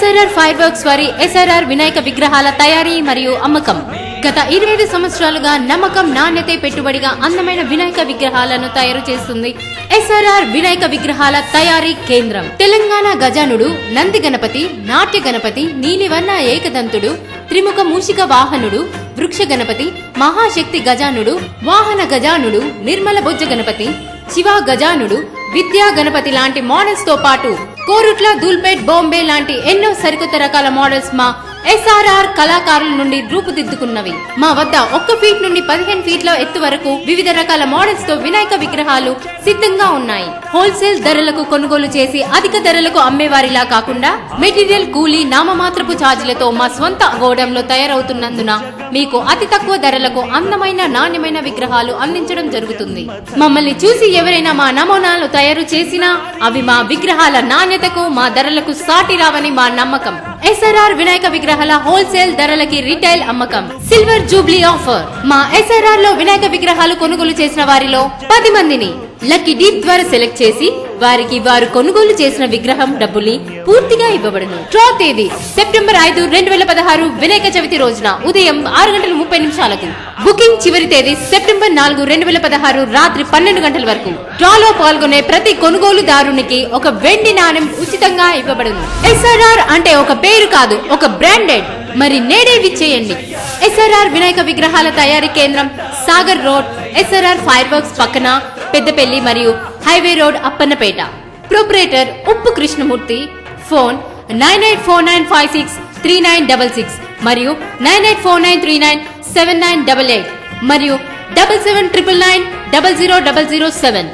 SRR fire works వారి SRR Vinayaka విగ్రహాల తయారీ మరియు అమ్మకం. గత 25 సంవత్సరాలుగా నమ్మకం, నాణ్యతే పెట్టుబడిగా అందమైన వినాయక విగ్రహాలను తయారు చేస్తుంది ఎస్ఆర్ఆర్ వినాయక విగ్రహాల తయారీ కేంద్రం. తెలంగాణ గజానుడు, నంది గణపతి, నాట్య గణపతి, నీలివర్ణ ఏకదంతుడు, త్రిముఖ మూషిక వాహనుడు, వృక్ష గణపతి, మహాశక్తి గజానుడు, వాహన గజానుడు, నిర్మల బొజ్జ గణపతి, శివ గజానుడు, విద్యా గణపతి లాంటి మోడల్స్ తో పాటు కోరుట్ల, దూల్పేట్, బాంబే లాంటి ఎన్నో సరికొత్త రకాల మోడల్స్ మా ఎస్ఆర్ఆర్ కళాకారుల నుండి రూపుదిద్దుకున్నవి. మా వద్ద 1 ఫీట్ నుండి 15 ఫీట్ల ఎత్తు వరకు వివిధ రకాల మోడల్స్ తో వినాయక విగ్రహాలు సిద్ధంగా ఉన్నాయి. హోల్సేల్ ధరలకు కొనుగోలు చేసి అధిక ధరలకు అమ్మేవారిలా కాకుండా మెటీరియల్, కూలీ, నామమాత్రపు ఛార్జీలతో మా స్వంత గోడంలో తయారవుతున్నందున మీకు అతి తక్కువ ధరలకు అందమైన, నాణ్యమైన విగ్రహాలు అందించడం జరుగుతుంది. మమ్మల్ని చూసి ఎవరైనా మా నమూనాలు తయారు చేసినా అవి మా విగ్రహాల నాణ్యతకు, మా ధరలకు సాటి రావని మా నమ్మకం. ఎస్ఆర్ఆర్ వినాయక విగ్రహాల హోల్సేల్ ధరలకి రిటైల్ అమ్మకం. Silver Jubilee offer. మా ఎస్ఆర్ఆర్ లో వినాయక విగ్రహాలు కొనుగోలు చేసిన వారిలో 10 మందిని లక్కీ డీప్ ద్వారా సెలెక్ట్ చేసి వారికి వారు కొనుగోలు చేసిన విగ్రహం డబ్బుల్ని పూర్తిగా ఇవ్వబడును. డ్రా తేదీ సెప్టెంబర్ 5, 2016 వినాయక చవితి రోజున ఉదయం 6:30 బుకింగ్ చివరి తేదీ సెప్టెంబర్ 4, 2016 రాత్రి 12 గంటల వరకు. డ్రాలో పాల్గొనే ప్రతి కొనుగోలుదారునికి ఒక వెండి నాణెం ఉచితంగా ఇవ్వబడును. ఎస్ఆర్ఆర్ అంటే ఒక పేరు కాదు, ఒక బ్రాండెడ్. మరి నేడే విచ్చేయండి. ఎస్ఆర్ఆర్ వినాయక విగ్రహాల తయారీ కేంద్రం, Sagar road, SRR fire works పక్కన, పెద్దపల్లి మరియు హైవే రోడ్, అప్పన్నపేట. ప్రొపరేటర్ ఉప్పు కృష్ణమూర్తి. ఫోన్ 9849563966 మరియు 9849397988 మరియు 7799900007.